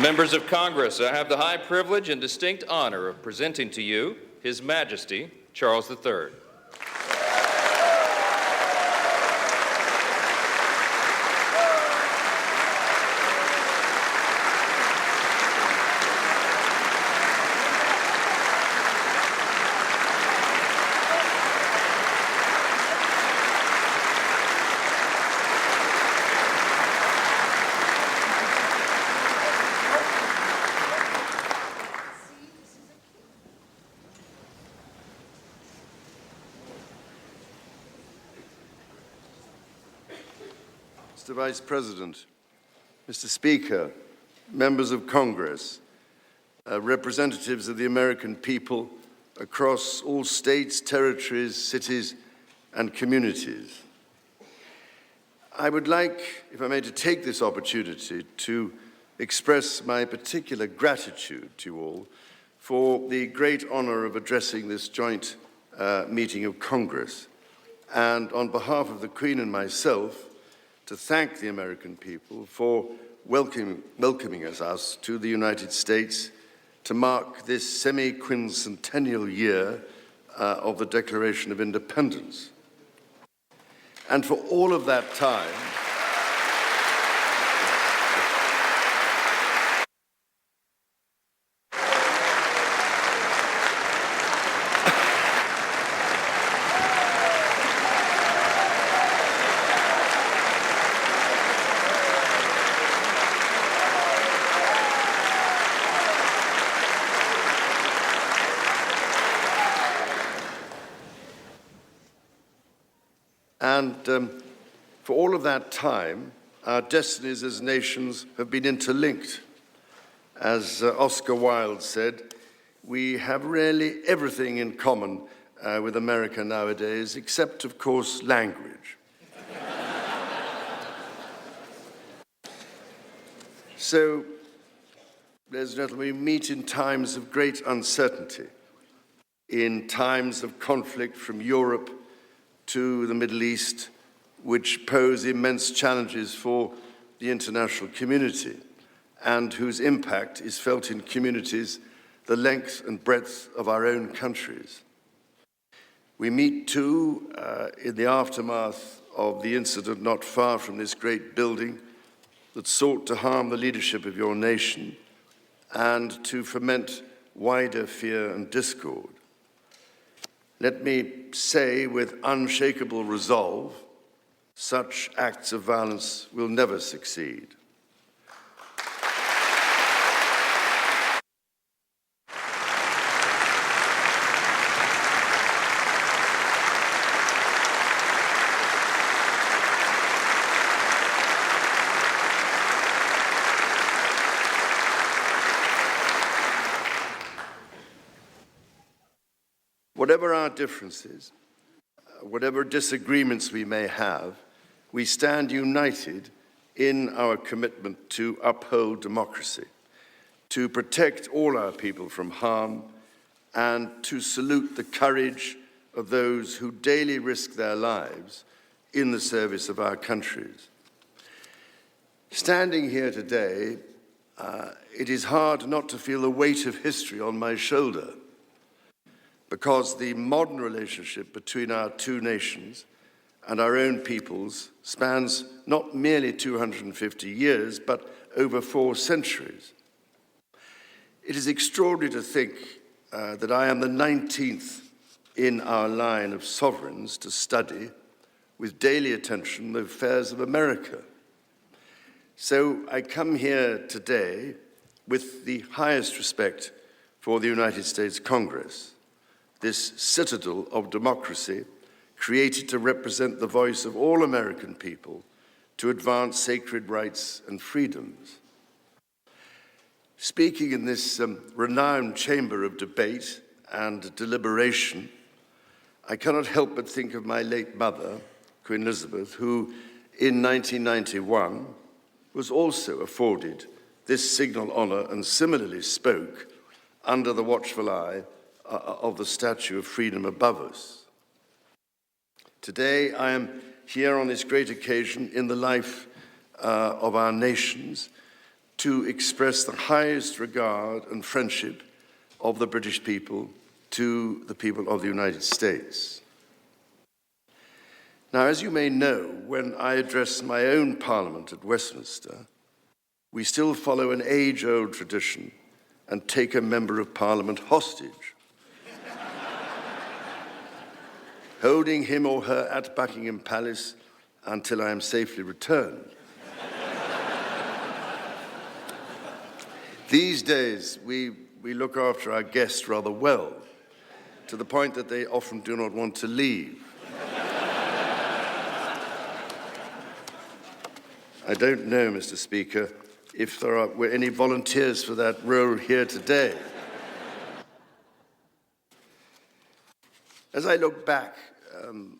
Members of Congress, I have the high privilege and distinct honor of presenting to you His Majesty Charles III. Mr. Vice President, Mr. Speaker, members of Congress, representatives of the American people across all states, territories, cities, and communities. I would like, if I may, to take this opportunity to express my particular gratitude to you all for the great honor of addressing this joint meeting of Congress, and on behalf of the Queen and myself, to thank the American people for welcoming us to the United States to mark this semi-quincentennial year of the Declaration of Independence. And for all of that time, for all of that time, our destinies as nations have been interlinked. As Oscar Wilde said, we have really everything in common with America nowadays, except, of course, language. So, ladies and gentlemen, we meet in times of great uncertainty, in times of conflict from Europe to the Middle East, which pose immense challenges for the international community and whose impact is felt in communities the length and breadth of our own countries. We meet, too, in the aftermath of the incident not far from this great building that sought to harm the leadership of your nation and to foment wider fear and discord. Let me say with unshakable resolve, such acts of violence will never succeed. Whatever our differences, whatever disagreements we may have, we stand united in our commitment to uphold democracy, to protect all our people from harm, and to salute the courage of those who daily risk their lives in the service of our countries. Standing here today, it is hard not to feel the weight of history on my shoulder, because the modern relationship between our two nations and our own peoples spans not merely 250 years, but over 4 centuries. It is extraordinary to think that I am the 19th in our line of sovereigns to study with daily attention the affairs of America. So I come here today with the highest respect for the United States Congress, this citadel of democracy created to represent the voice of all American people to advance sacred rights and freedoms. Speaking in this renowned chamber of debate and deliberation, I cannot help but think of my late mother, Queen Elizabeth, who in 1991 was also afforded this signal honor and similarly spoke under the watchful eye of the Statue of Freedom above us. Today, I am here on this great occasion in the life of our nations to express the highest regard and friendship of the British people to the people of the United States. Now, as you may know, when I address my own Parliament at Westminster, we still follow an age-old tradition and take a Member of Parliament hostage, holding him or her at Buckingham Palace until I am safely returned. These days, we look after our guests rather well, to the point that they often do not want to leave. I don't know, Mr. Speaker, if there were any volunteers for that role here today. As I look back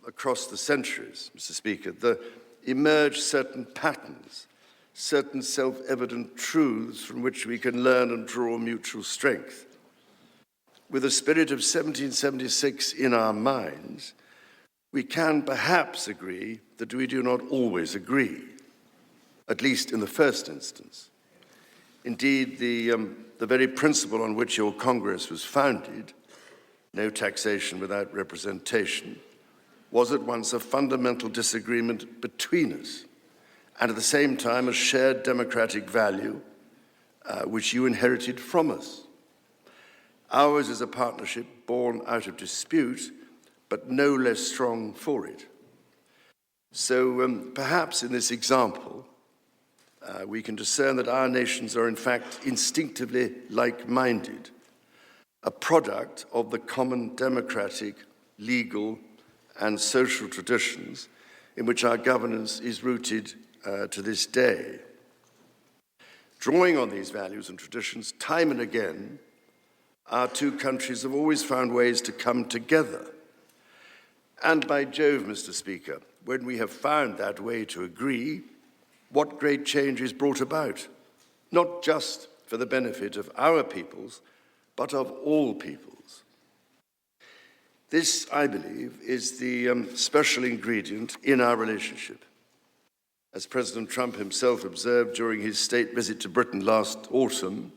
across the centuries, Mr. Speaker, there emerge certain patterns, certain self-evident truths from which we can learn and draw mutual strength. With the spirit of 1776 in our minds, we can perhaps agree that we do not always agree, at least in the first instance. Indeed, the very principle on which your Congress was founded, no taxation without representation, was at once a fundamental disagreement between us, and at the same time a shared democratic value which you inherited from us. Ours is a partnership born out of dispute, but no less strong for it. So perhaps in this example, we can discern that our nations are in fact instinctively like-minded, a product of the common democratic, legal, and social traditions in which our governance is rooted to this day. Drawing on these values and traditions, time and again, our two countries have always found ways to come together. And by Jove, Mr. Speaker, when we have found that way to agree, what great change is brought about, not just for the benefit of our peoples, but of all peoples. This, I believe, is the special ingredient in our relationship. As President Trump himself observed during his state visit to Britain last autumn,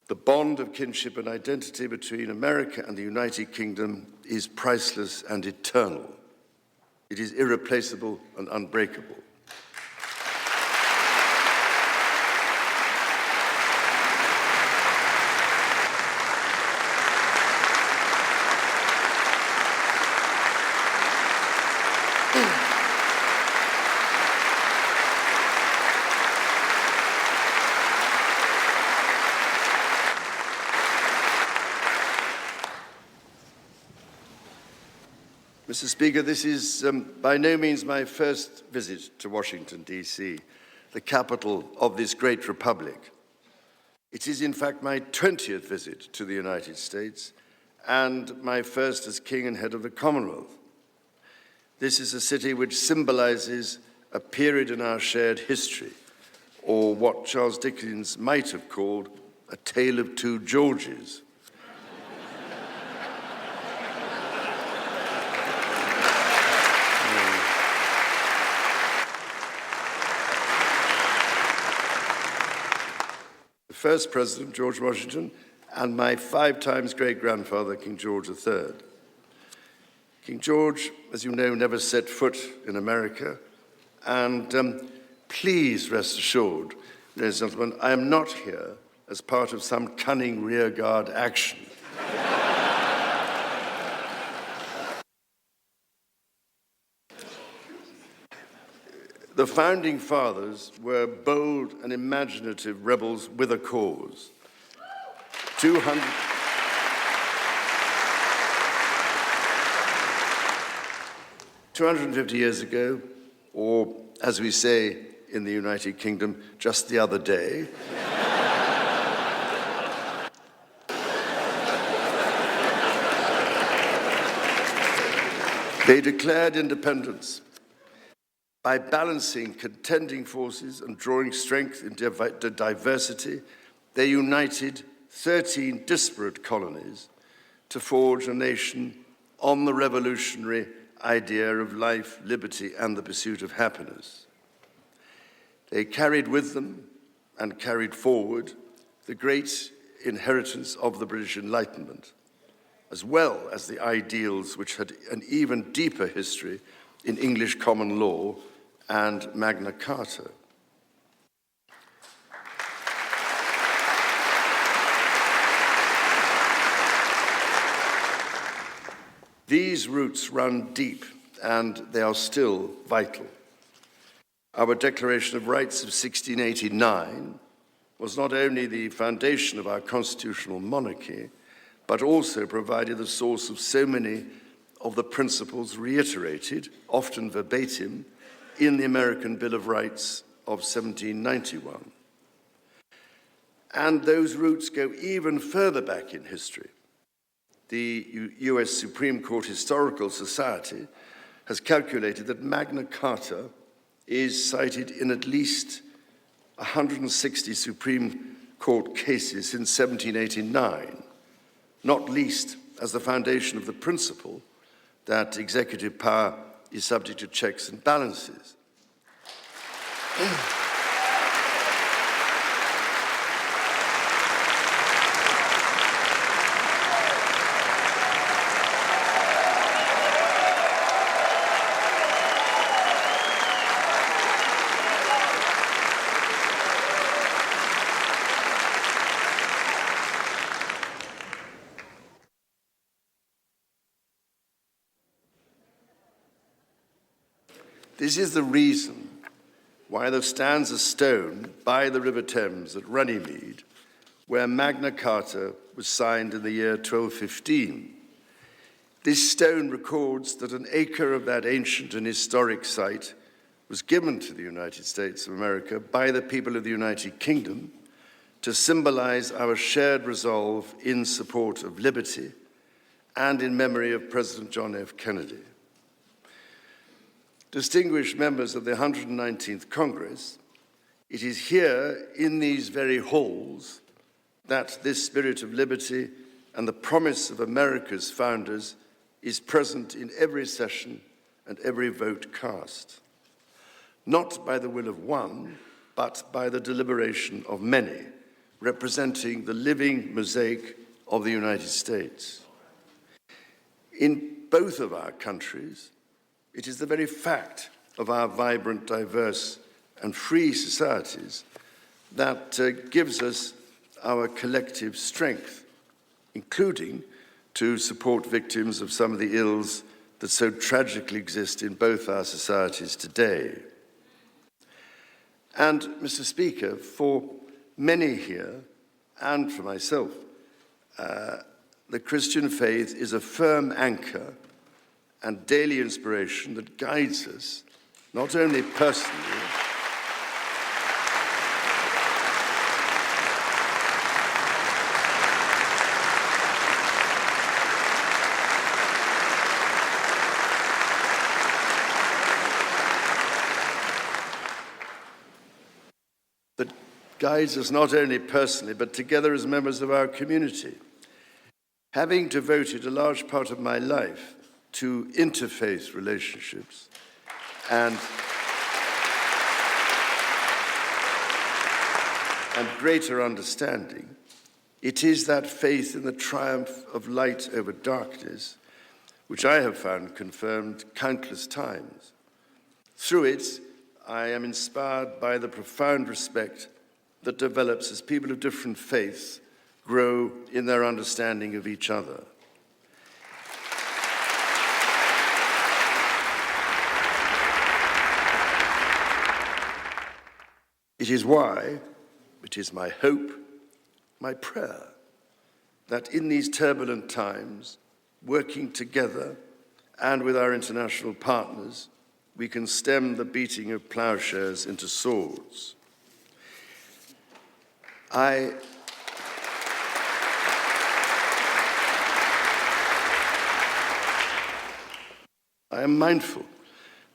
the bond of kinship and identity between America and the United Kingdom is priceless and eternal. It is irreplaceable and unbreakable. Mr. Speaker, this is by no means my first visit to Washington, D.C., the capital of this great republic. It is, in fact, my 20th visit to the United States and my first as King and head of the Commonwealth. This is a city which symbolizes a period in our shared history, or what Charles Dickens might have called a tale of two Georges. First President, George Washington, and my 5 times great-grandfather, King George III. King George, as you know, never set foot in America, and please rest assured, ladies and gentlemen, I am not here as part of some cunning rearguard action. The Founding Fathers were bold and imaginative rebels with a cause. 250 years ago, or as we say in the United Kingdom, just the other day, they declared independence. By balancing contending forces and drawing strength in diversity, they united 13 disparate colonies to forge a nation on the revolutionary idea of life, liberty, and the pursuit of happiness. They carried with them and carried forward the great inheritance of the British Enlightenment, as well as the ideals which had an even deeper history in English common law and Magna Carta. These roots run deep, and they are still vital. Our Declaration of Rights of 1689 was not only the foundation of our constitutional monarchy, but also provided the source of so many of the principles reiterated, often verbatim, in the American Bill of Rights of 1791. And those roots go even further back in history. The US Supreme Court Historical Society has calculated that Magna Carta is cited in at least 160 Supreme Court cases since 1789, not least as the foundation of the principle that executive power is subject to checks and balances. This is the reason why there stands a stone by the River Thames at Runnymede, where Magna Carta was signed in the year 1215. This stone records that an acre of that ancient and historic site was given to the United States of America by the people of the United Kingdom to symbolize our shared resolve in support of liberty and in memory of President John F. Kennedy. Distinguished members of the 119th Congress, it is here in these very halls that this spirit of liberty and the promise of America's founders is present in every session and every vote cast, not by the will of one, but by the deliberation of many, representing the living mosaic of the United States. In both of our countries, it is the very fact of our vibrant, diverse, and free societies that gives us our collective strength, including to support victims of some of the ills that so tragically exist in both our societies today. And, Mr. Speaker, for many here, and for myself, the Christian faith is a firm anchor and daily inspiration that guides us, not only personally, but together as members of our community. Having devoted a large part of my life to interfaith relationships and greater understanding, it is that faith in the triumph of light over darkness which I have found confirmed countless times. Through it, I am inspired by the profound respect that develops as people of different faiths grow in their understanding of each other. It is why, it is my hope, my prayer, that in these turbulent times, working together and with our international partners, we can stem the beating of plowshares into swords. I am mindful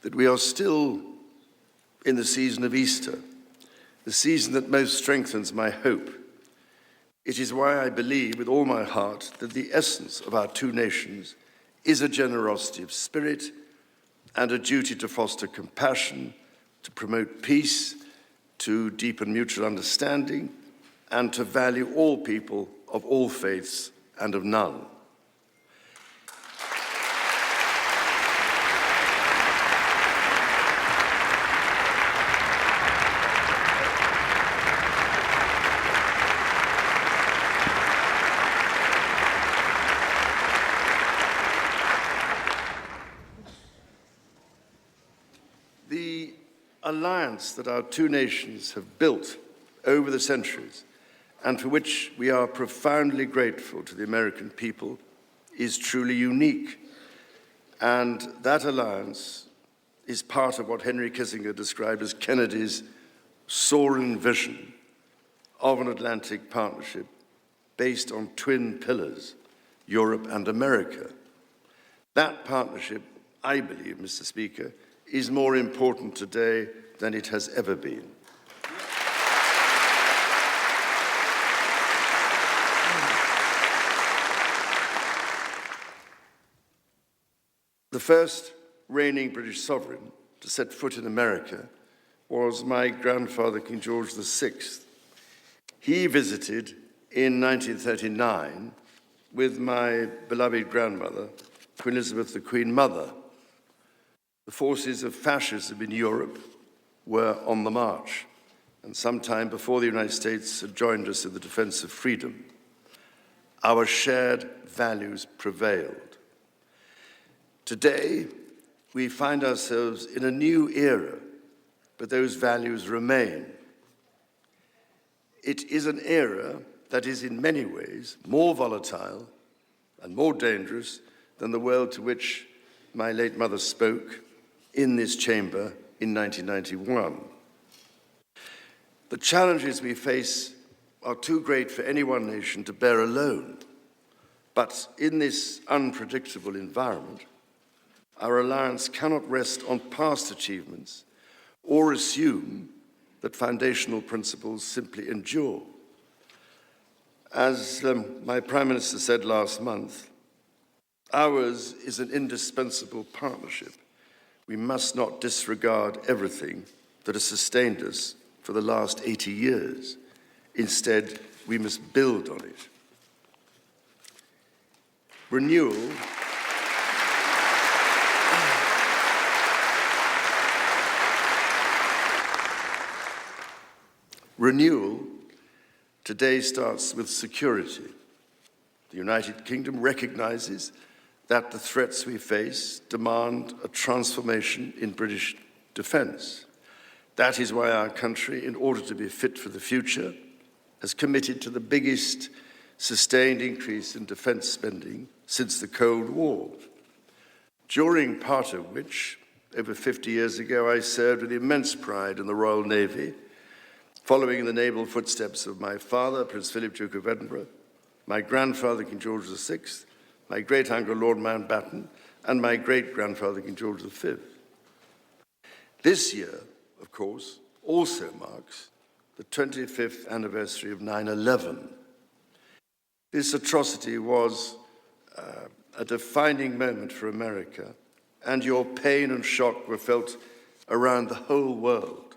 that we are still in the season of Easter, the season that most strengthens my hope. It is why I believe with all my heart that the essence of our two nations is a generosity of spirit and a duty to foster compassion, to promote peace, to deepen mutual understanding, and to value all people of all faiths and of none. The alliance that our two nations have built over the centuries, and for which we are profoundly grateful to the American people, is truly unique. And that alliance is part of what Henry Kissinger described as Kennedy's soaring vision of an Atlantic partnership based on twin pillars, Europe and America. That partnership, I believe, Mr. Speaker, is more important today than it has ever been. The first reigning British sovereign to set foot in America was my grandfather, King George VI. He visited in 1939 with my beloved grandmother, Queen Elizabeth, the Queen Mother. The forces of fascism in Europe were on the march, and sometime before the United States had joined us in the defense of freedom, our shared values prevailed. Today, we find ourselves in a new era, but those values remain. It is an era that is in many ways more volatile and more dangerous than the world to which my late mother spoke in this chamber in 1991. The challenges we face are too great for any one nation to bear alone. But in this unpredictable environment, our alliance cannot rest on past achievements or assume that foundational principles simply endure. As my Prime Minister said last month, ours is an indispensable partnership. We must not disregard everything that has sustained us for the last 80 years. Instead, we must build on it. Renewal today starts with security. The United Kingdom recognizes that the threats we face demand a transformation in British defence. That is why our country, in order to be fit for the future, has committed to the biggest sustained increase in defence spending since the Cold War, during part of which, over 50 years ago, I served with immense pride in the Royal Navy, following in the naval footsteps of my father, Prince Philip, Duke of Edinburgh, my grandfather, King George VI, my great-uncle, Lord Mountbatten, and my great-grandfather, King George V. This year, of course, also marks the 25th anniversary of 9/11. This atrocity was a defining moment for America, and your pain and shock were felt around the whole world.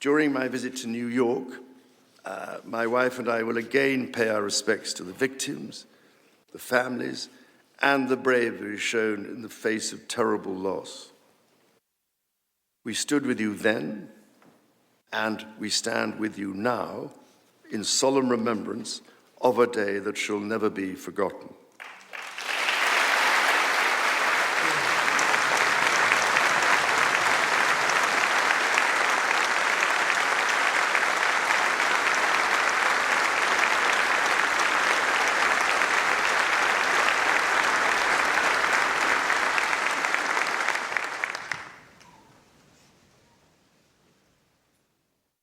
During my visit to New York, my wife and I will again pay our respects to the victims, the families, and the bravery shown in the face of terrible loss. We stood with you then, and we stand with you now in solemn remembrance of a day that shall never be forgotten.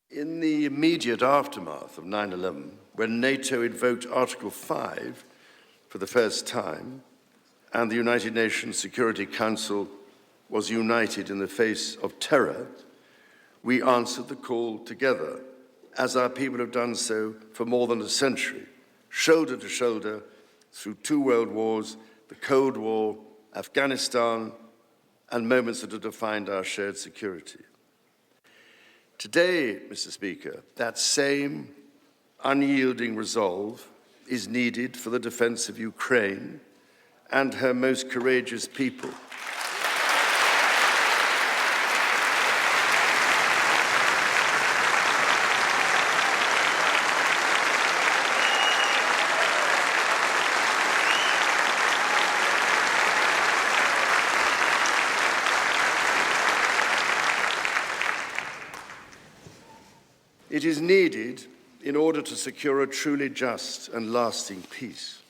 In the immediate aftermath of 9/11, when NATO invoked Article 5 for the first time, and the United Nations Security Council was united in the face of terror, we answered the call together, as our people have done so for more than a century, shoulder to shoulder through 2 world wars, the Cold War, Afghanistan, and moments that have defined our shared security. Today, Mr. Speaker, that same unyielding resolve is needed for the defense of Ukraine and her most courageous people. It is needed in order to secure a truly just and lasting peace.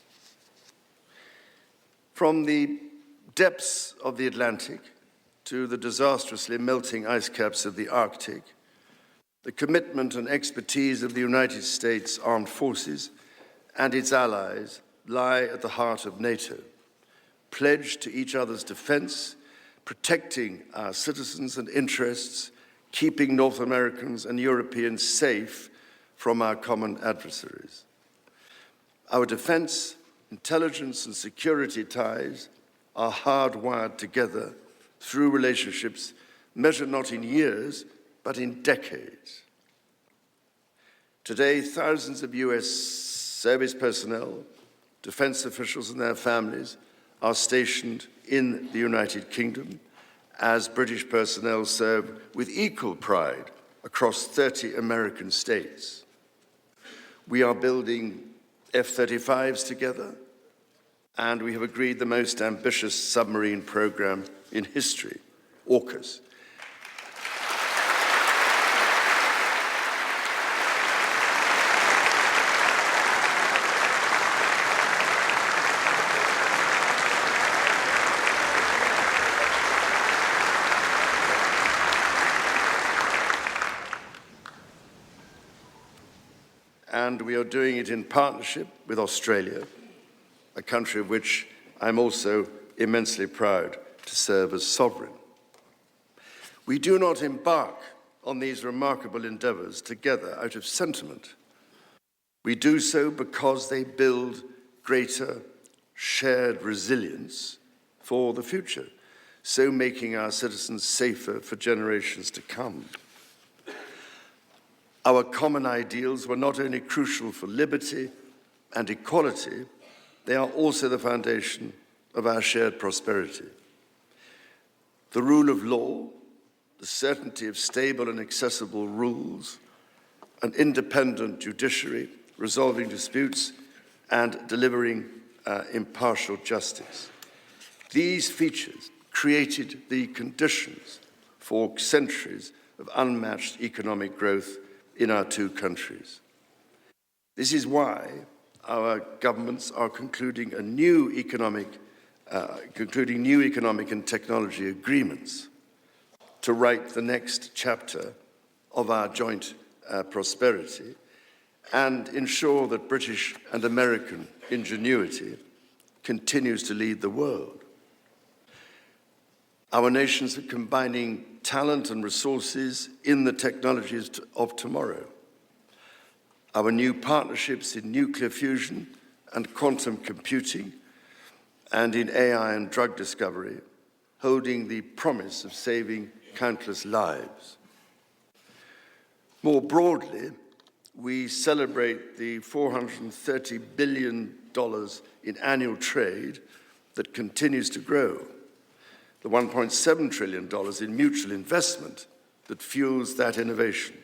From the depths of the Atlantic to the disastrously melting ice caps of the Arctic, the commitment and expertise of the United States Armed Forces and its allies lie at the heart of NATO, pledged to each other's defense, protecting our citizens and interests, keeping North Americans and Europeans safe from our common adversaries. Our defense, intelligence, and security ties are hardwired together through relationships measured not in years, but in decades. Today, thousands of US service personnel, defense officials and their families are stationed in the United Kingdom, as British personnel serve with equal pride across 30 American states. We are building F-35s together, and we have agreed the most ambitious submarine program in history, AUKUS. And we are doing it in partnership with Australia, a country of which I'm also immensely proud to serve as sovereign. We do not embark on these remarkable endeavors together out of sentiment. We do so because they build greater shared resilience for the future, so making our citizens safer for generations to come. Our common ideals were not only crucial for liberty and equality, they are also the foundation of our shared prosperity. The rule of law, the certainty of stable and accessible rules, an independent judiciary resolving disputes and delivering impartial justice. These features created the conditions for centuries of unmatched economic growth in our two countries. This is why our governments are concluding new economic and technology agreements to write the next chapter of our joint prosperity and ensure that British and American ingenuity continues to lead the world. Our nations are combining talent and resources in the technologies of tomorrow. Our new partnerships in nuclear fusion and quantum computing and in AI and drug discovery, holding the promise of saving countless lives. More broadly, we celebrate the $430 billion in annual trade that continues to grow, the $1.7 trillion in mutual investment that fuels that innovation,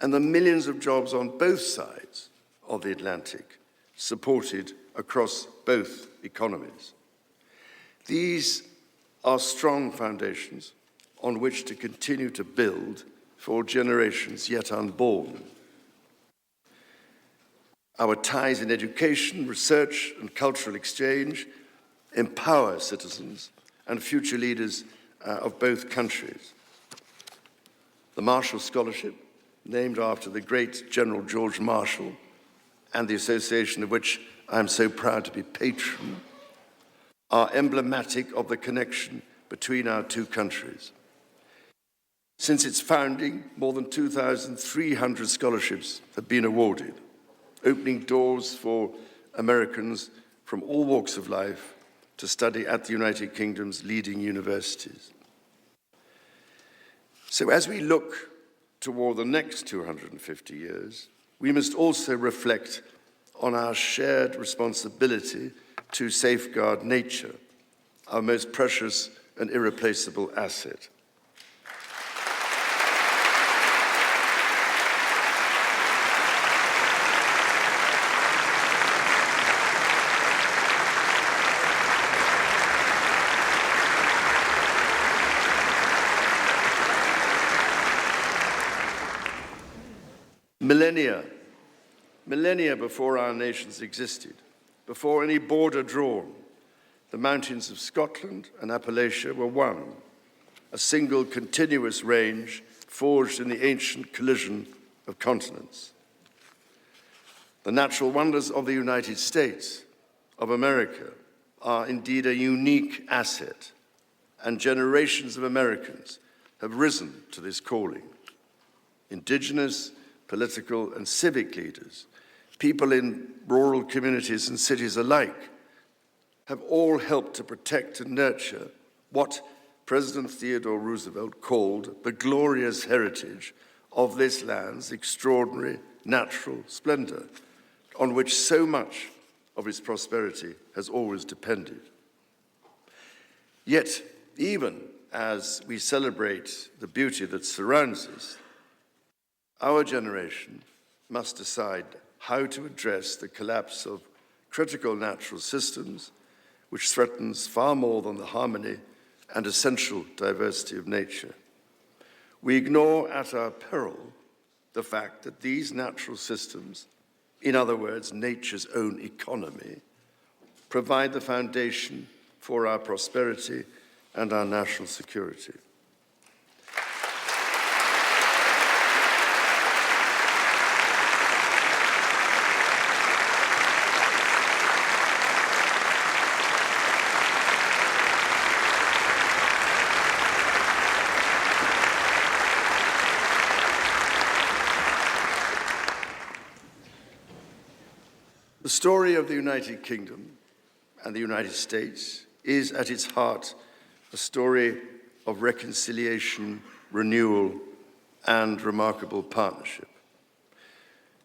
and the millions of jobs on both sides of the Atlantic, supported across both economies. These are strong foundations on which to continue to build for generations yet unborn. Our ties in education, research, and cultural exchange empower citizens and future leaders of both countries. The Marshall Scholarship, named after the great General George Marshall, and the association of which I am so proud to be patron, are emblematic of the connection between our two countries. Since its founding, more than 2,300 scholarships have been awarded, opening doors for Americans from all walks of life to study at the United Kingdom's leading universities. So as we look toward the next 250 years, we must also reflect on our shared responsibility to safeguard nature, our most precious and irreplaceable asset. Millennia before our nations existed, before any border drawn, the mountains of Scotland and Appalachia were one, a single continuous range forged in the ancient collision of continents. The natural wonders of the United States of America are indeed a unique asset, and generations of Americans have risen to this calling. Indigenous, political and civic leaders, people in rural communities and cities alike, have all helped to protect and nurture what President Theodore Roosevelt called the glorious heritage of this land's extraordinary natural splendor, on which so much of its prosperity has always depended. Yet, even as we celebrate the beauty that surrounds us, our generation must decide how to address the collapse of critical natural systems, which threatens far more than the harmony and essential diversity of nature. We ignore at our peril the fact that these natural systems, in other words, nature's own economy, provide the foundation for our prosperity and our national security. The story of the United Kingdom and the United States is at its heart a story of reconciliation, renewal, and remarkable partnership.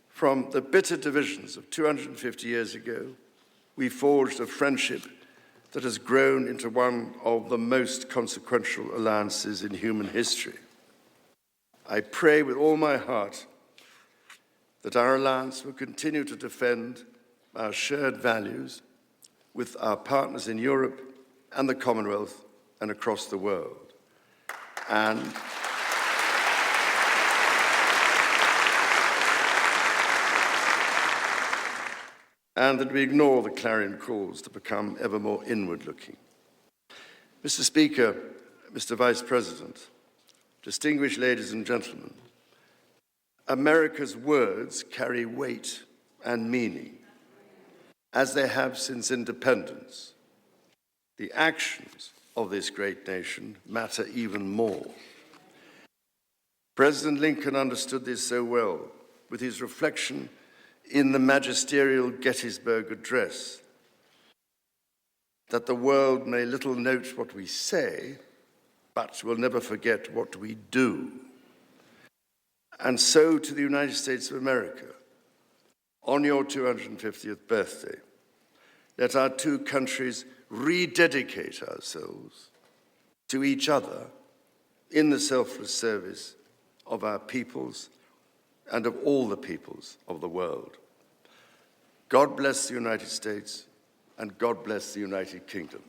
From the bitter divisions of 250 years ago, we forged a friendship that has grown into one of the most consequential alliances in human history. I pray with all my heart that our alliance will continue to defend our shared values with our partners in Europe and the Commonwealth and across the world. And that we ignore the clarion calls to become ever more inward-looking. Mr. Speaker, Mr. Vice President, distinguished ladies and gentlemen, America's words carry weight and meaning, as they have since independence. The actions of this great nation matter even more. President Lincoln understood this so well with his reflection in the magisterial Gettysburg Address, that the world may little note what we say, but will never forget what we do. And so to the United States of America, on your 250th birthday, let our two countries rededicate ourselves to each other in the selfless service of our peoples and of all the peoples of the world. God bless the United States, and God bless the United Kingdom.